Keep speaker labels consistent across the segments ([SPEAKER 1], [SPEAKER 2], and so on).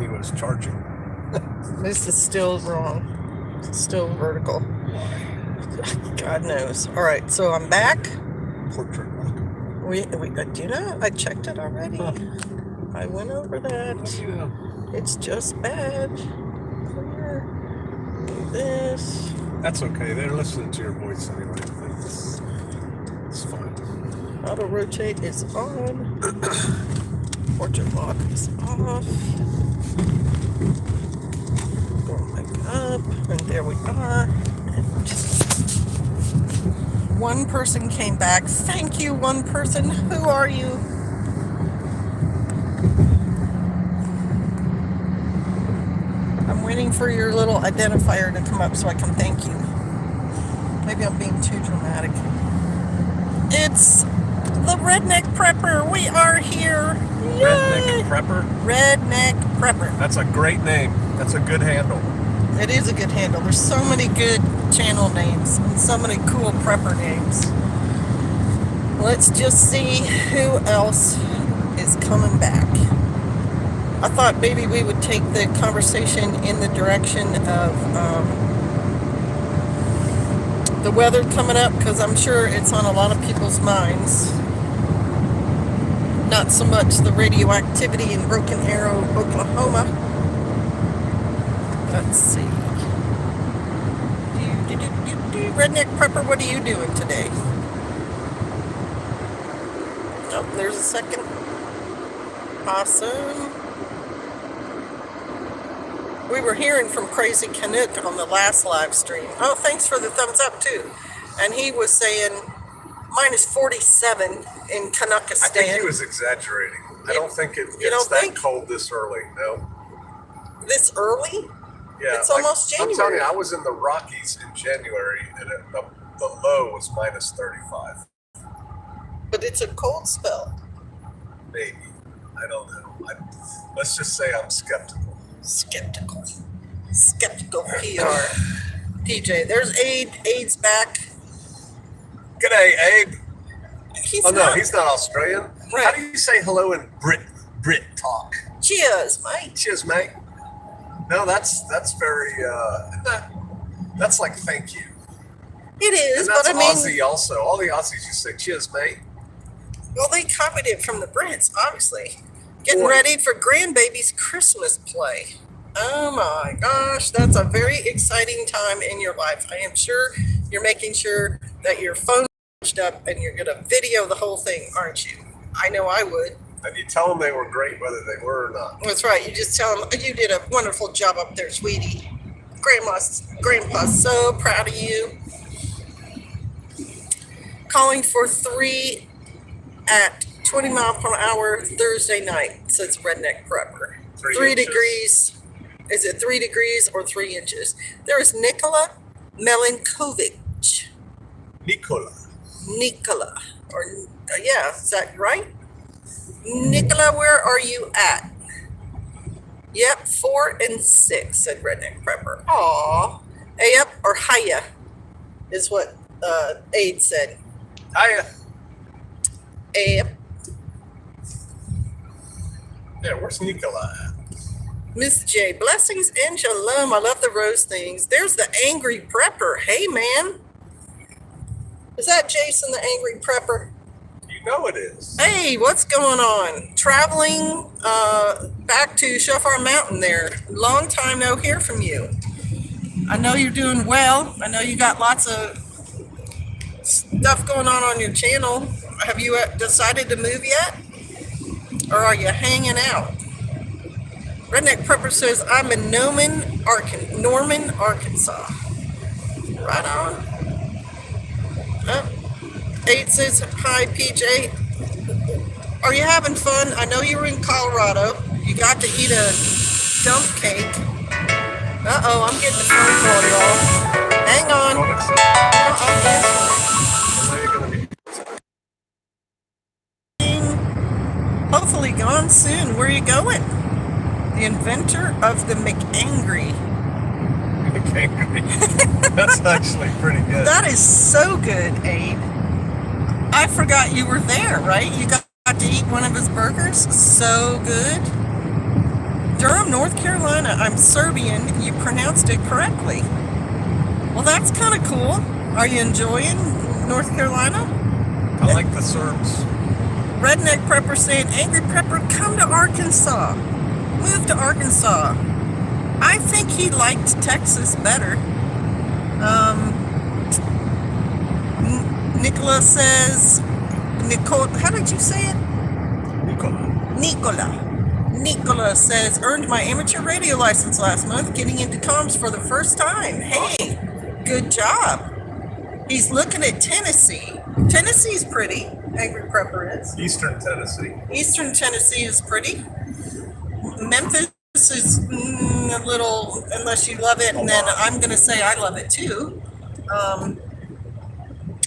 [SPEAKER 1] he was charging.
[SPEAKER 2] This is still wrong. It's still vertical. God knows. All right, so I'm back.
[SPEAKER 1] Portrait lock.
[SPEAKER 2] Do you know? I checked it already.
[SPEAKER 1] Huh.
[SPEAKER 2] I went over that.
[SPEAKER 1] Yeah.
[SPEAKER 2] It's just bad. Clear. Do this.
[SPEAKER 1] That's okay. They're listening to your voice anyway. It's fine.
[SPEAKER 2] Auto rotate is on. Portrait lock is off. Going back up, and there we are. And one person came back. Thank you, one person. Who are you? I'm waiting for your little identifier to come up so I can thank you. Maybe I'm being too dramatic. It's the Redneck Prepper. We are here. Yay!
[SPEAKER 1] Redneck Prepper?
[SPEAKER 2] Redneck Prepper.
[SPEAKER 1] That's a great name. That's a good handle.
[SPEAKER 2] It is a good handle. There's so many good channel names and so many cool prepper names. Let's just see who else is coming back. I thought maybe we would take the conversation in the direction of the weather coming up, because I'm sure it's on a lot of people's minds. Not so much the radioactivity in Broken Arrow, Oklahoma. Let's see. Redneck Prepper, what are you doing today? Oh, there's a second. Awesome. We were hearing from Crazy Canuck on the last live stream. Oh, thanks for the thumbs up too. And he was saying minus 47 in Canuckistan.
[SPEAKER 1] I think he was exaggerating. I don't think it gets that cold this early. No.
[SPEAKER 2] This early?
[SPEAKER 1] Yeah,
[SPEAKER 2] it's almost January.
[SPEAKER 1] I'm telling you, I was in the Rockies in January, and the low was minus 35.
[SPEAKER 2] But it's a cold spell.
[SPEAKER 1] Maybe. I don't know. Let's just say I'm skeptical.
[SPEAKER 2] Skeptical PR. PJ, there's Abe. Abe's back.
[SPEAKER 1] G'day, Abe.
[SPEAKER 2] He's
[SPEAKER 1] he's not Australian.
[SPEAKER 2] Right.
[SPEAKER 1] How do you say hello in Brit talk?
[SPEAKER 2] Cheers, mate.
[SPEAKER 1] Cheers, mate. No, that's very that's like thank you.
[SPEAKER 2] It is,
[SPEAKER 1] and that's
[SPEAKER 2] but I mean,
[SPEAKER 1] Aussie also. All the Aussies just say cheers, mate.
[SPEAKER 2] Well, they copied it from the Brits, obviously. Getting ready for grandbaby's Christmas play. Oh my gosh, that's a very exciting time in your life. I am sure you're making sure that your phone is charged up and you're going to video the whole thing, aren't you? I know I would.
[SPEAKER 1] And you tell them they were great whether they were or not.
[SPEAKER 2] That's right. You just tell them, you did a wonderful job up there, sweetie. Grandpa's so proud of you. Calling for 3 at 20 mile per hour Thursday night, says Redneck Prepper. 3 degrees. Is it 3 degrees or 3 inches? There is Nikola Melankovic.
[SPEAKER 1] Nikola.
[SPEAKER 2] Or yeah, is that right? Nikola, where are you at? Yep, 4 and 6, said Redneck Prepper. Aw. Yep, or hiya is what Aid said.
[SPEAKER 1] Hiya.
[SPEAKER 2] Yep.
[SPEAKER 1] Yeah, where's Nikola at?
[SPEAKER 2] Miss J, blessings and shalom. I love the rose things. There's the Angry Prepper. Hey, man. Is that Jason, the Angry Prepper?
[SPEAKER 1] You know it is.
[SPEAKER 2] Hey, what's going on? Traveling back to Shofar Mountain there. Long time no hear from you. I know you're doing well. I know you got lots of stuff going on your channel. Have you decided to move yet? Or are you hanging out? Redneck Prepper says, I'm in Norman, Arkansas. Right on. 8 says, hi, PJ. Are you having fun? I know you were in Colorado. You got to eat a dump cake. Uh-oh, I'm getting a phone call, y'all. Hang on. Hopefully gone soon. Where are you going? The inventor of the McAngry.
[SPEAKER 1] McAngry. That's actually pretty good.
[SPEAKER 2] That is so good, Abe. I forgot you were there, right? You got to eat one of his burgers? So good. Durham, North Carolina. I'm Serbian. You pronounced it correctly. Well, that's kind of cool. Are you enjoying North Carolina?
[SPEAKER 1] I like the Serbs.
[SPEAKER 2] Redneck Prepper saying, Angry Prepper, come to Arkansas. Move to Arkansas. I think he liked Texas better. Nicola says, how did you say it? Nicola says, earned my amateur radio license last month, getting into comms for the first time. Hey, good job. He's looking at Tennessee. Tennessee's pretty. Angry Prepper is.
[SPEAKER 1] Eastern Tennessee.
[SPEAKER 2] Eastern Tennessee is pretty. Memphis is a little, unless you love it, and then I'm going to say I love it too.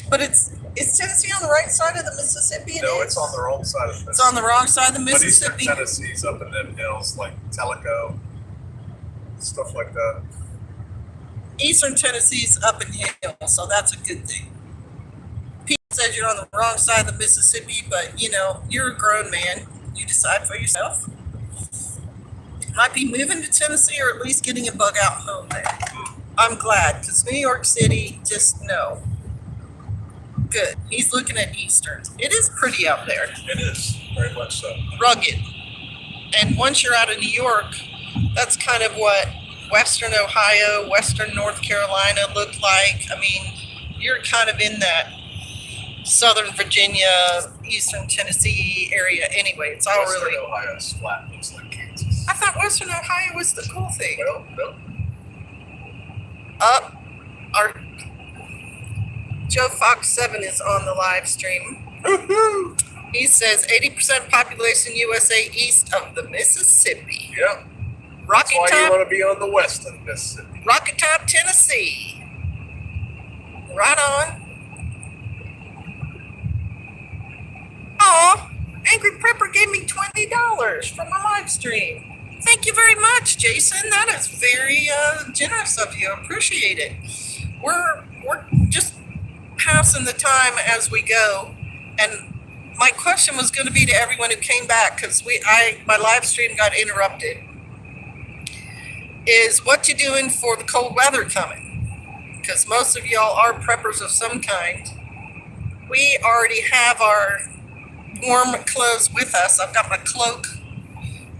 [SPEAKER 2] But it's Tennessee on the right side of the Mississippi?
[SPEAKER 1] No, it's on the wrong side of the Mississippi.
[SPEAKER 2] It's on the wrong side of the
[SPEAKER 1] But
[SPEAKER 2] Mississippi.
[SPEAKER 1] Eastern Tennessee's up in them hills like Tellico, stuff like that.
[SPEAKER 2] Eastern Tennessee's up in hills, so that's a good thing. Pete says you're on the wrong side of the Mississippi, but you know, you're a grown man. You decide for yourself. Might be moving to Tennessee or at least getting a bug out home there. I'm glad, because New York City, just no. Good. He's looking at Eastern. It is pretty out there.
[SPEAKER 1] It is, very much so.
[SPEAKER 2] Rugged. And once you're out of New York, that's kind of what Western Ohio, Western North Carolina looked like. I mean, you're kind of in that Southern Virginia, Eastern Tennessee area anyway. It's all
[SPEAKER 1] Western
[SPEAKER 2] really...
[SPEAKER 1] Ohio's flat, looks like Kansas.
[SPEAKER 2] I thought Western Ohio was the cool thing.
[SPEAKER 1] Well, no.
[SPEAKER 2] Up, our Joe Fox 7 is on the live stream.
[SPEAKER 1] Woo-hoo!
[SPEAKER 2] He says 80% population USA east of the Mississippi.
[SPEAKER 1] Yep.
[SPEAKER 2] Rocky
[SPEAKER 1] That's why you
[SPEAKER 2] Top,
[SPEAKER 1] want to be on the west of the Mississippi.
[SPEAKER 2] Rocky Top, Tennessee. Right on. Aw, Angry Prepper gave me $20 from my live stream. Thank you very much, Jason. That is very generous of you. Appreciate it. We're just passing the time as we go, and my question was going to be to everyone who came back, because my live stream got interrupted, is what you doing for the cold weather coming? Because most of y'all are preppers of some kind. We already have our warm clothes with us. I've got my cloak,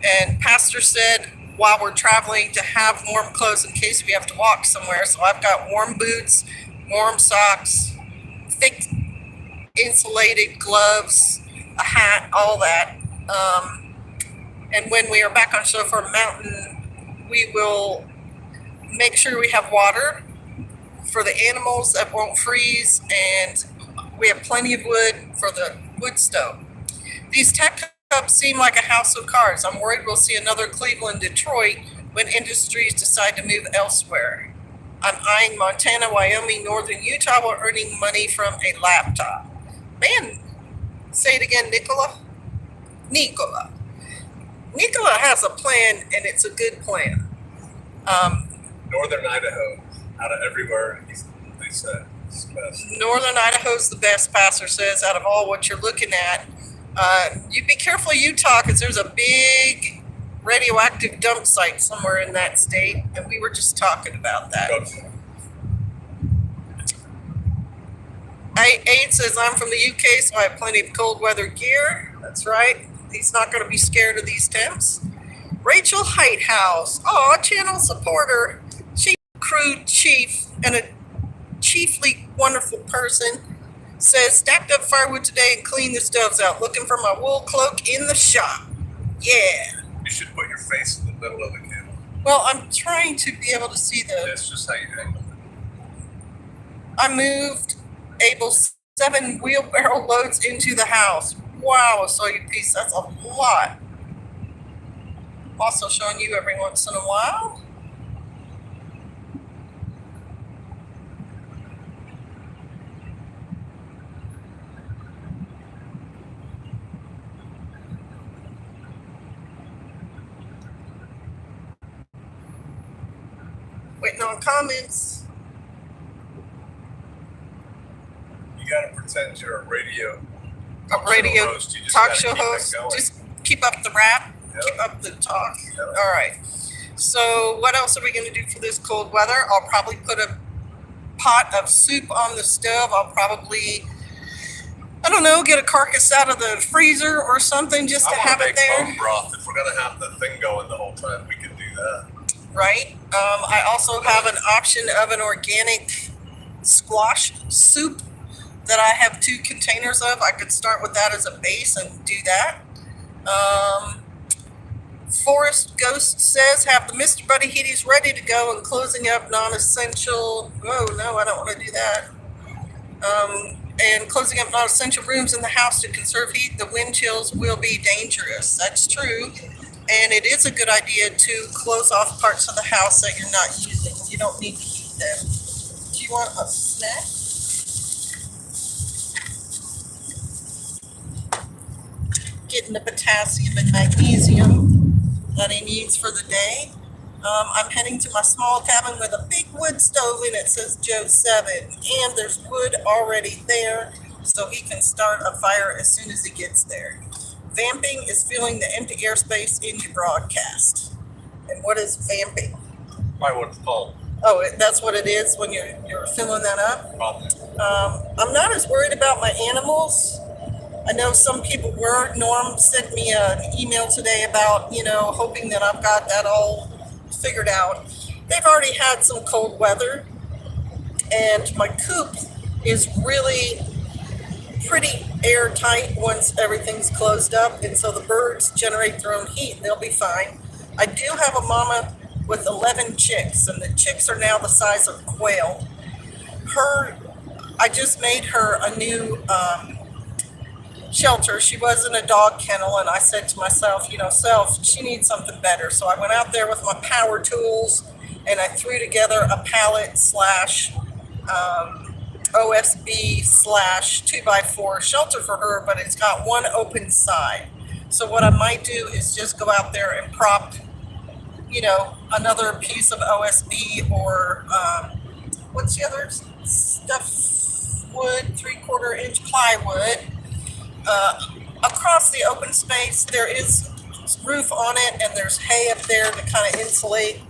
[SPEAKER 2] and Pastor said while we're traveling to have warm clothes in case we have to walk somewhere. So I've got warm boots, warm socks, thick insulated gloves, a hat, all that. And when we are back on Chauffeur Mountain, we will make sure we have water for the animals that won't freeze, and we have plenty of wood for the wood stove. These tech hubs seem like a house of cards. I'm worried we'll see another Cleveland, Detroit when industries decide to move elsewhere. I'm eyeing Montana, Wyoming, northern Utah while earning money from a laptop. Man, say it again, Nicola. Nicola has a plan, and it's a good plan.
[SPEAKER 1] Northern Idaho, out of everywhere, they said it's the best.
[SPEAKER 2] Northern Idaho's the best, Pastor says, out of all what you're looking at. You be careful, Utah, because there's a big radioactive dump site somewhere in that state, and we were just talking about that.
[SPEAKER 1] Okay.
[SPEAKER 2] Aid says, I'm from the UK, so I have plenty of cold weather gear. That's right. He's not going to be scared of these temps. Rachel Heighthouse, channel supporter, chief crew chief, and a chiefly wonderful person, says, stacked up firewood today and cleaned the stoves out. Looking for my wool cloak in the shop. Yeah.
[SPEAKER 1] You should put your face in the middle of the camera.
[SPEAKER 2] Well, I'm trying to be able to see
[SPEAKER 1] That's just how you angle it.
[SPEAKER 2] I moved Abel's 7 wheelbarrow loads into the house. Wow, a soy piece, that's a lot. Also showing you every once in a while. Waiting on comments.
[SPEAKER 1] You gotta pretend you're a radio
[SPEAKER 2] A radio
[SPEAKER 1] host. You just
[SPEAKER 2] talk
[SPEAKER 1] gotta
[SPEAKER 2] show
[SPEAKER 1] keep it
[SPEAKER 2] host.
[SPEAKER 1] going.
[SPEAKER 2] Just keep up the rap.
[SPEAKER 1] Yep.
[SPEAKER 2] up the talk.
[SPEAKER 1] Yep.
[SPEAKER 2] All right. So what else are we going to do for this cold weather? I'll probably put a pot of soup on the stove. I'll probably, I don't know, get a carcass out of the freezer or something just to have it there.
[SPEAKER 1] Bone broth. If we're gonna have the thing going the whole time, we can do that.
[SPEAKER 2] Right. I also have an option of an organic squash soup that I have 2 containers of. I could start with that as a base and do that. Forest Ghost says, have the Mr. Buddy Heaties ready to go and closing up non-essential. Oh, no, I don't want to do that. And closing up non-essential rooms in the house to conserve heat. The wind chills will be dangerous. That's true. And it is a good idea to close off parts of the house that you're not using. You don't need to heat them. Do you want a snack? Getting the potassium and magnesium that he needs for the day. I'm heading to my small cabin with a big wood stove in it, says Joe 7. And there's wood already there, so he can start a fire as soon as he gets there. Vamping is filling the empty airspace in your broadcast. And what is vamping?
[SPEAKER 1] Probably what it's called.
[SPEAKER 2] Oh, that's what it is when you're filling that up?
[SPEAKER 1] Probably.
[SPEAKER 2] I'm not as worried about my animals. I know some people were. Norm sent me an email today about, hoping that I've got that all figured out. They've already had some cold weather, and my coop is really pretty airtight once everything's closed up, and so the birds generate their own heat. They'll be fine. I do have a mama with 11 chicks, and the chicks are now the size of quail. I just made her a new shelter. She was in a dog kennel, and I said to myself, she needs something better. So I went out there with my power tools, and I threw together a pallet slash OSB slash 2x4 shelter for her, but it's got one open side. So what I might do is just go out there and prop, another piece of OSB or what's the other stuff? Wood, 3/4 inch plywood. Across the open space, there is roof on it, and there's hay up there to kind of insulate.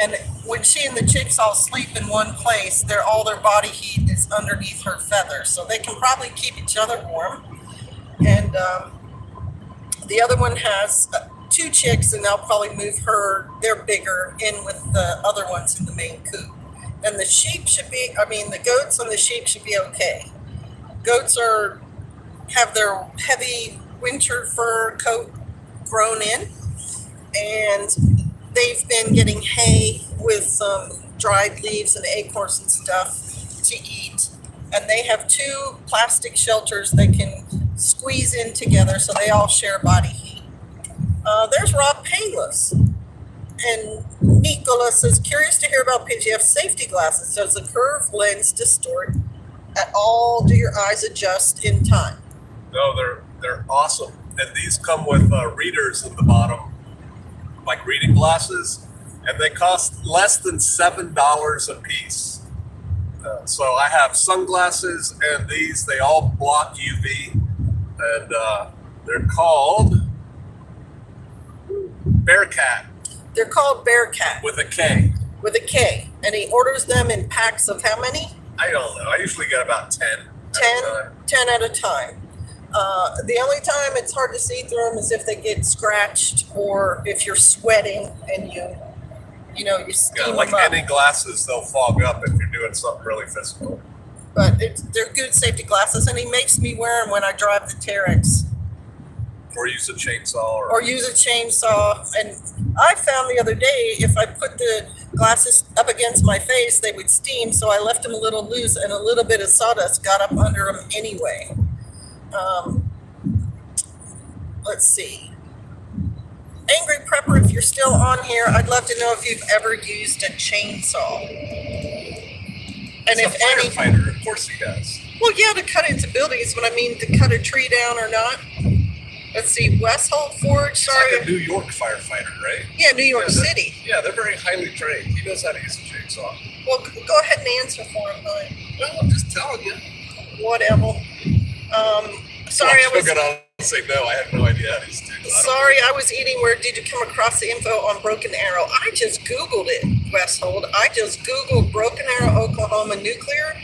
[SPEAKER 2] And when she and the chicks all sleep in one place, all their body heat is underneath her feathers, so they can probably keep each other warm. And the other one has 2 chicks, and they'll probably move her. They're bigger in with the other ones in the main coop. And the sheep the goats and the sheep should be okay. Goats have their heavy winter fur coat grown in, and they've been getting hay with some dried leaves and acorns and stuff to eat. And they have 2 plastic shelters they can squeeze in together, so they all share body heat. There's Rob Painless. And Nicola says, curious to hear about PGF safety glasses. Does the curved lens distort at all? Do your eyes adjust in time?
[SPEAKER 1] No, they're awesome. And these come with readers at the bottom, like reading glasses, and they cost less than $7 a piece. So I have sunglasses, and they all block UV, and they're called Bearcat.
[SPEAKER 2] They're called Bearcat.
[SPEAKER 1] With a K.
[SPEAKER 2] With a K. And he orders them in packs of how many?
[SPEAKER 1] I don't know. I usually get about 10.
[SPEAKER 2] 10 at a time. The only time it's hard to see through them is if they get scratched or if you're sweating and you steam
[SPEAKER 1] like
[SPEAKER 2] them up.
[SPEAKER 1] any glasses, they'll fog up if you're doing something really physical.
[SPEAKER 2] But they're good safety glasses, and he makes me wear them when I drive the Terex.
[SPEAKER 1] Or use a chainsaw.
[SPEAKER 2] Or use a chainsaw. And I found the other day, if I put the glasses up against my face, they would steam, so I left them a little loose, and a little bit of sawdust got up under them anyway. Let's see. Angry Prepper, if you're still on here, I'd love to know if you've ever used a chainsaw. And
[SPEAKER 1] He's a firefighter, of course he does.
[SPEAKER 2] Well, yeah, to cut into buildings, but I mean to cut a tree down or not. Let's see, Westholt Forge, sorry.
[SPEAKER 1] Like a New York firefighter, right?
[SPEAKER 2] Yeah, New York City.
[SPEAKER 1] Yeah, they're very highly trained. He knows how to use a chainsaw.
[SPEAKER 2] Well, go ahead and answer for him, bud.
[SPEAKER 1] Well, I'm just telling you.
[SPEAKER 2] Whatever. Sorry,
[SPEAKER 1] Well, I was say no. I have no idea how these do.
[SPEAKER 2] Sorry, I was eating. Where did you come across the info on Broken Arrow? I just Googled it, Westhold. I just Googled Broken Arrow, Oklahoma nuclear,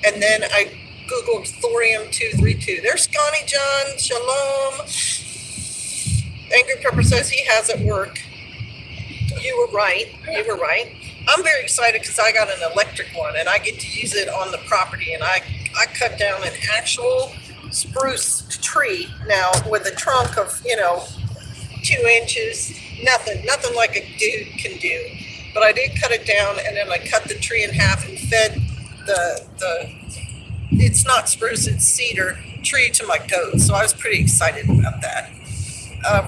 [SPEAKER 2] and then I Googled thorium-232. There's Scotty John. Shalom. Angry Pepper says he has at work. You were right. You were right. I'm very excited because I got an electric one and I get to use it on the property. And I cut down an actual spruce tree now with a trunk of, 2 inches. Nothing like a dude can do. But I did cut it down, and then I cut the tree in half and fed it's not spruce, it's cedar tree to my goats. So I was pretty excited about that.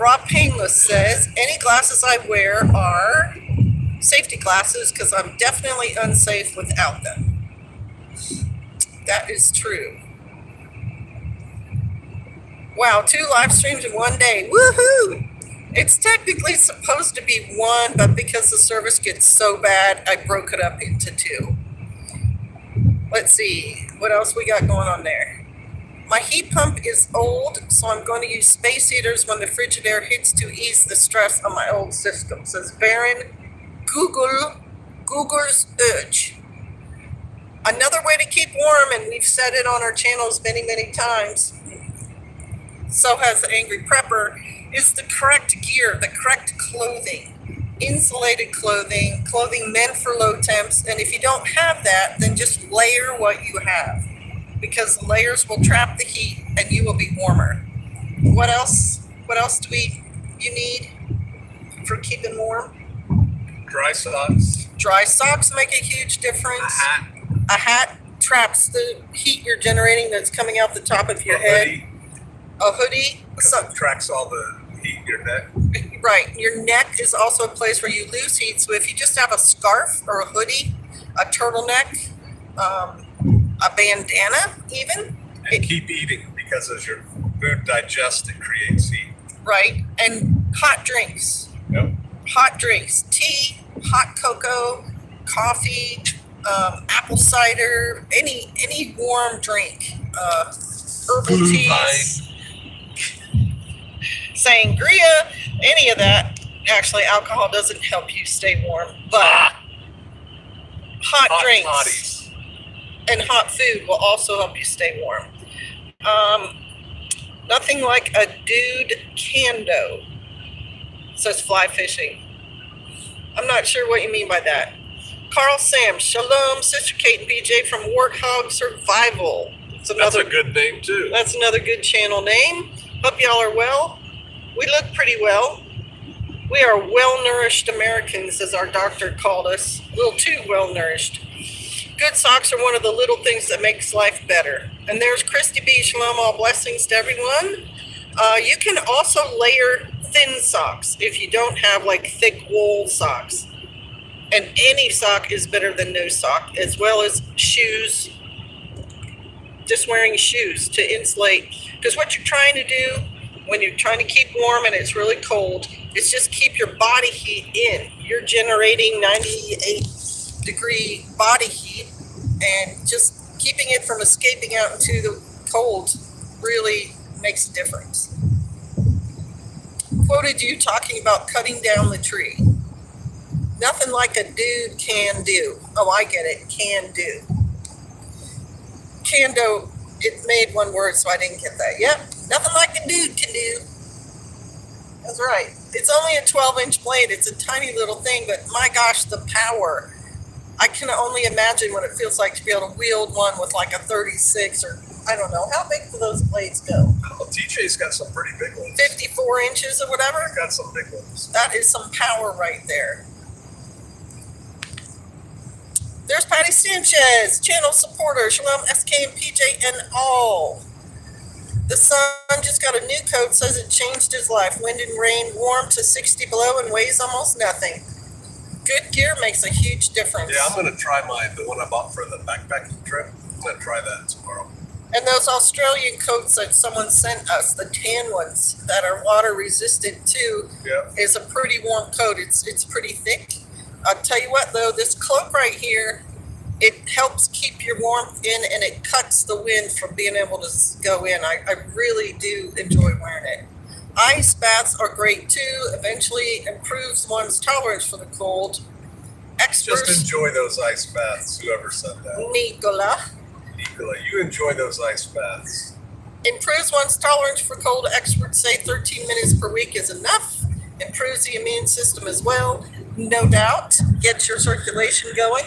[SPEAKER 2] Rob Painless says, any glasses I wear are safety glasses because I'm definitely unsafe without them. That is true. Wow, 2 live streams in one day. Woohoo! It's technically supposed to be 1, but because the service gets so bad, I broke it up into 2. Let's see, what else we got going on there? My heat pump is old, so I'm going to use space heaters when the Frigidaire hits to ease the stress on my old system, says Baron. Google's urge. Another way to keep warm, and we've said it on our channels many, many times, so has the Angry Prepper, is the correct gear, the correct clothing. Insulated clothing meant for low temps, and if you don't have that, then just layer what you have, because layers will trap the heat and you will be warmer. What else do you need for keeping warm?
[SPEAKER 1] Dry socks.
[SPEAKER 2] Dry socks make a huge difference. A hat traps the heat you're generating that's coming out the top of your head. A hoodie.
[SPEAKER 1] Tracks all the heat in your neck.
[SPEAKER 2] Right. Your neck is also a place where you lose heat. So if you just have a scarf or a hoodie, a turtleneck, a bandana even.
[SPEAKER 1] And keep eating, because as your food digests, it creates heat.
[SPEAKER 2] Right. And hot drinks.
[SPEAKER 1] Yep.
[SPEAKER 2] Hot drinks. Tea, hot cocoa, coffee, apple cider, any warm drink. Herbal teas. Sangria, any of that. Actually, alcohol doesn't help you stay warm, but hot drinks
[SPEAKER 1] toddies
[SPEAKER 2] and hot food will also help you stay warm. Nothing like a dude cando, says Fly Fishing. I'm not sure what you mean by that. Carl Sam, shalom, Sister Kate and BJ from Warthog Survival.
[SPEAKER 1] That's a good name too.
[SPEAKER 2] That's another good channel name. Hope y'all are well. We look pretty well. We are well-nourished Americans, as our doctor called us. A little too well-nourished. Good socks are one of the little things that makes life better. And there's Christy B. Shalom, all blessings to everyone. You can also layer thin socks if you don't have like thick wool socks. And any sock is better than no sock, as well as shoes. Just wearing shoes to insulate. Because what you're trying to do when you're trying to keep warm and it's really cold, is just keep your body heat in. You're generating 98-degree body heat, and just keeping it from escaping out into the cold really makes a difference. Quoted you talking about cutting down the tree. Nothing like a dude can do. Oh, I get it. Can do. Can do. It made one word, so I didn't get that. Yep. Nothing like a dude can do. That's right. It's only a 12-inch blade. It's a tiny little thing, but my gosh, the power. I can only imagine what it feels like to be able to wield one with like a 36 or, I don't know. How big do those blades go?
[SPEAKER 1] Well, TJ's got some pretty big ones.
[SPEAKER 2] 54 inches or whatever?
[SPEAKER 1] He's got some big ones.
[SPEAKER 2] That is some power right there. There's Patty Sanchez, channel supporter. Shalom, SK and PJ and all. The son just got a new coat, says it changed his life. Wind and rain, warm to 60 below and weighs almost nothing. Good gear makes a huge difference.
[SPEAKER 1] Yeah, I'm going to try the one I bought for the backpacking trip. I'm going to try that tomorrow.
[SPEAKER 2] And those Australian coats that someone sent us, the tan ones that are water resistant too, is a pretty warm coat. It's pretty thick. I'll tell you what though, this cloak right here it helps keep your warmth in, and it cuts the wind from being able to go in. I really do enjoy wearing it. Ice baths are great too. Eventually improves one's tolerance for the cold. Experts,
[SPEAKER 1] Just enjoy those ice baths, whoever said that.
[SPEAKER 2] Nicola,
[SPEAKER 1] You enjoy those ice baths.
[SPEAKER 2] improves one's tolerance for cold. Experts say 13 minutes per week is enough. Improves the immune system as well. No doubt, gets your circulation going.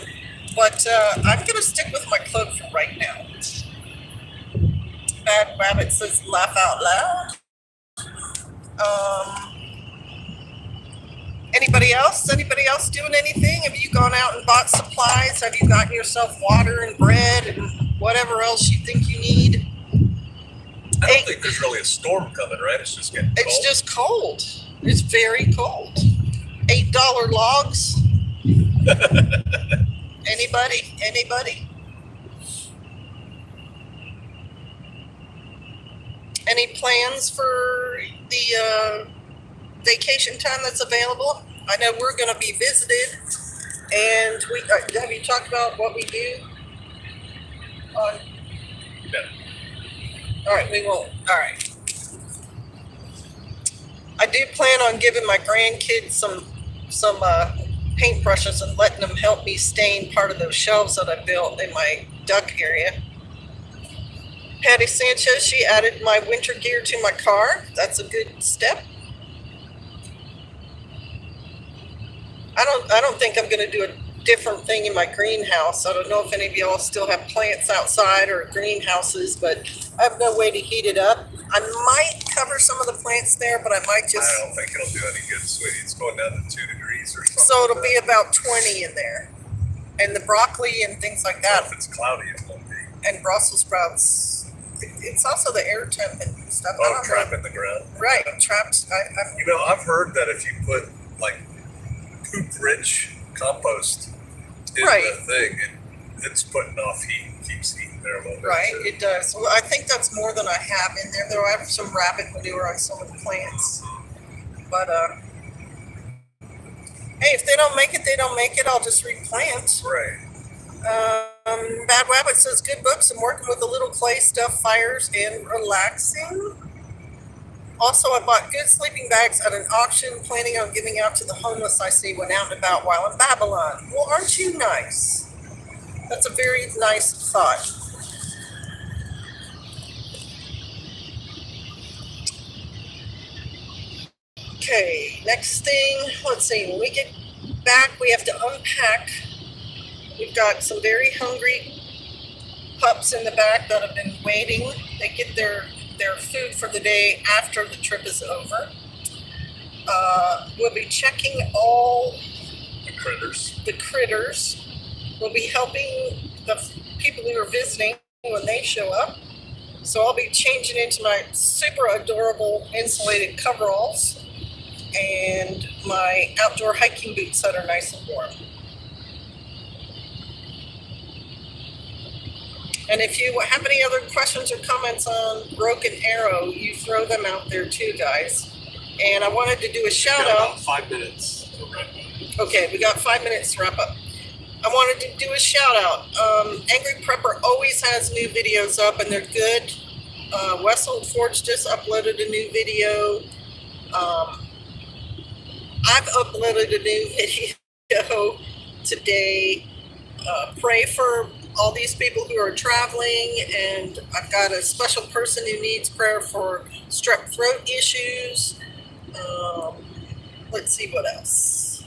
[SPEAKER 2] But I'm going to stick with my cloak for right now. Bad Rabbit says laugh out loud. Anybody else? Anybody else doing anything? Have you gone out and bought supplies? Have you gotten yourself water and bread and whatever else you think you need?
[SPEAKER 1] I don't think there's really a storm coming, right? It's just getting cold.
[SPEAKER 2] It's just cold. It's very cold. $8 logs. Anybody? Anybody? Any plans for the vacation time that's available? I know we're going to be visited, and we have you talked about what we do? On
[SPEAKER 1] No.
[SPEAKER 2] all right, we won't. All right. I do plan on giving my grandkids some paintbrushes and letting them help me stain part of those shelves that I built in my duck area. Patty Sanchez, she added my winter gear to my car. That's a good step. I don't think I'm going to do a different thing in my greenhouse. I don't know if any of y'all still have plants outside or greenhouses, but I have no way to heat it up. I might cover some of the plants there, but I might just...
[SPEAKER 1] I don't think it'll do any good, sweetie. It's going down to 2 degrees or something.
[SPEAKER 2] So it'll be about 20 in there. And the broccoli and things like that.
[SPEAKER 1] If it's cloudy, it won't be.
[SPEAKER 2] And Brussels sprouts. It's also the air temp and stuff.
[SPEAKER 1] Oh, trap in the ground.
[SPEAKER 2] Right, trapped.
[SPEAKER 1] You know, I've heard that if you put like poop-rich compost in the thing, it's putting off heat, keeps heat there a little bit.
[SPEAKER 2] Right,
[SPEAKER 1] too.
[SPEAKER 2] it does. Well, I think that's more than I have in there. Though I have some rabbit manure on some of the plants. But hey, if they don't make it, they don't make it. I'll just replant.
[SPEAKER 1] Right.
[SPEAKER 2] Bad Rabbit says good books and working with a little clay stuff, fires and relaxing. Also, I bought good sleeping bags at an auction, planning on giving out to the homeless I see when out and about while in Babylon. Well, aren't you nice? That's a very nice thought. Okay, next thing, let's see, when we get back, we have to unpack. We've got some very hungry pups in the back that have been waiting. They get their food for the day after the trip is over. We'll be checking all
[SPEAKER 1] The critters.
[SPEAKER 2] We'll be helping the people who are visiting when they show up. So I'll be changing into my super adorable insulated coveralls and my outdoor hiking boots that are nice and warm. And if you have any other questions or comments on Broken Arrow, you throw them out there too, guys. And I wanted to do a shout out.
[SPEAKER 1] About 5 minutes to wrap up.
[SPEAKER 2] Okay, we got 5 minutes to wrap up. I wanted to do a shout out. Angry Prepper always has new videos up, and they're good. Westland Forge just uploaded a new video. I've uploaded a new video today. Pray for all these people who are traveling, and I've got a special person who needs prayer for strep throat issues. Let's see what else.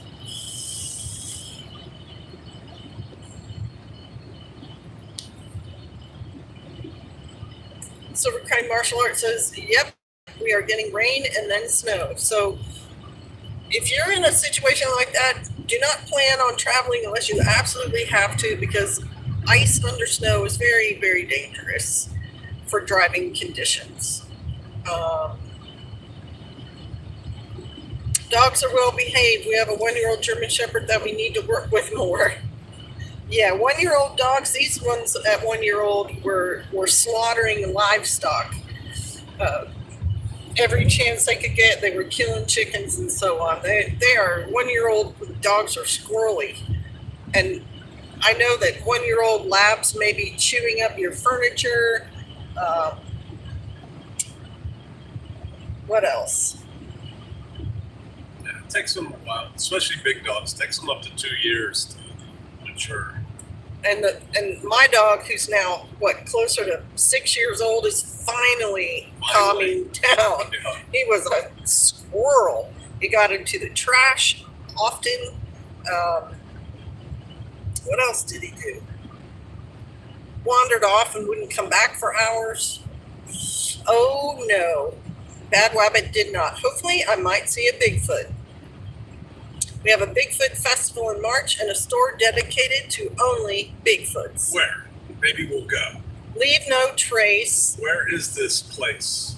[SPEAKER 2] Silver Crane Martial Arts says, yep, we are getting rain and then snow. So if you're in a situation like that, do not plan on traveling unless you absolutely have to, because ice under snow is very, very dangerous for driving conditions. Dogs are well behaved. We have a 1-year-old German Shepherd that we need to work with more. Yeah, 1-year-old dogs, these ones at 1-year-old were slaughtering livestock. Every chance they could get, they were killing chickens and so on. They are 1-year-old dogs are squirrely. And I know that 1-year-old labs may be chewing up your furniture. What else?
[SPEAKER 1] Yeah, it takes them a while, especially big dogs. It takes them up to 2 years to mature.
[SPEAKER 2] And my dog, who's now closer to 6 years old, is finally calming down.
[SPEAKER 1] Yeah.
[SPEAKER 2] He was a squirrel. He got into the trash often. What else did he do? Wandered off and wouldn't come back for hours. Oh no, Bad Wabbit did not. Hopefully I might see a Bigfoot. We have a Bigfoot festival in March and a store dedicated to only Bigfoots.
[SPEAKER 1] Where? Maybe we'll go.
[SPEAKER 2] Leave no trace.
[SPEAKER 1] Where is this place?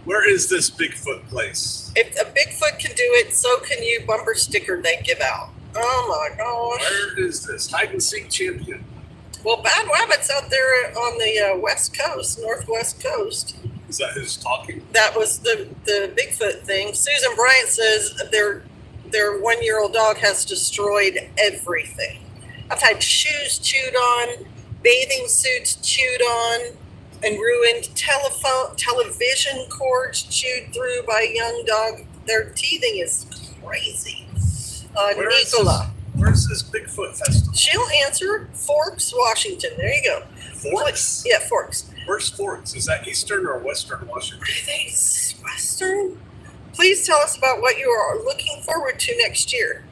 [SPEAKER 1] Where is this Bigfoot place?
[SPEAKER 2] If a Bigfoot can do it, so can you. Bumper sticker they give out. Oh my gosh.
[SPEAKER 1] Where is this hide and seek champion?
[SPEAKER 2] Well, Bad Wabbit's out there on the west coast, northwest coast.
[SPEAKER 1] Is that who's talking?
[SPEAKER 2] That was the Bigfoot thing. Susan Bryant says their 1-year-old dog has destroyed everything. I've had shoes chewed on, bathing suits chewed on, and ruined television cords chewed through by a young dog. Their teething is crazy. Nicola.
[SPEAKER 1] Where's this Bigfoot festival?
[SPEAKER 2] She'll answer. Forks, Washington. There you go.
[SPEAKER 1] Forks?
[SPEAKER 2] Yeah, Forks.
[SPEAKER 1] Where's Forks? Is that Eastern or Western Washington?
[SPEAKER 2] I think it's Western. Please tell us about what you are looking forward to next year.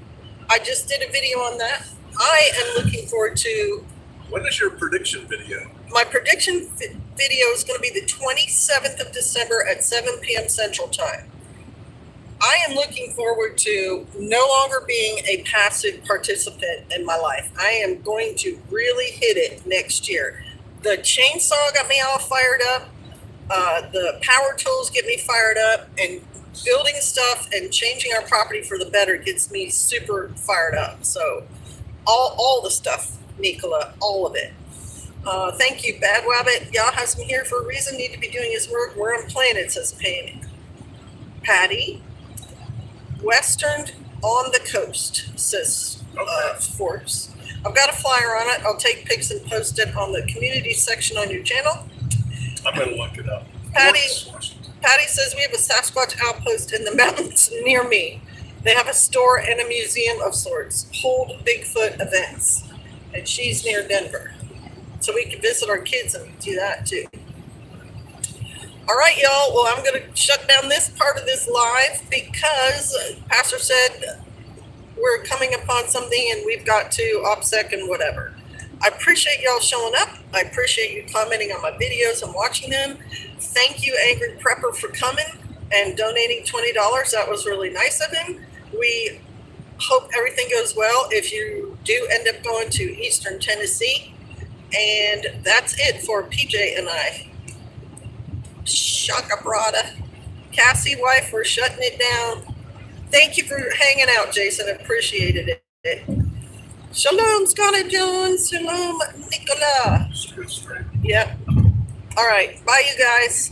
[SPEAKER 2] I just did a video on that. I am looking forward to...
[SPEAKER 1] When is your prediction video?
[SPEAKER 2] My prediction video is going to be the 27th of December at 7 p.m. Central Time. I am looking forward to no longer being a passive participant in my life. I am going to really hit it next year. The chainsaw got me all fired up. The power tools get me fired up. And building stuff and changing our property for the better gets me super fired up. So all the stuff, Nicola, all of it. Thank you, Bad Wabbit. Y'all has me here for a reason. Need to be doing his work. Where I'm playing it says painting. Patty. Western on the coast, says Forbes. I've got a flyer on it. I'll take pics and post it on the community section on your channel.
[SPEAKER 1] I'm going to look it up.
[SPEAKER 2] Patty says we have a Sasquatch outpost in the mountains near me. They have a store and a museum of sorts. Hold Bigfoot events. And she's near Denver. So we can visit our kids and do that too. All right, y'all. Well, I'm going to shut down this part of this live because Pastor said we're coming upon something and we've got to OPSEC and whatever. I appreciate y'all showing up. I appreciate you commenting on my videos and watching them. Thank you, Angry Prepper, for coming and donating $20. That was really nice of him. We hope everything goes well if you do end up going to Eastern Tennessee. And that's it for PJ and I. Shaka brada. Cassie, wife, we're shutting it down. Thank you for hanging out, Jason. Appreciated it. Shalom, Scotty Jones. Shalom, Nicola.
[SPEAKER 1] Straight.
[SPEAKER 2] Yep. All right. Bye, you guys.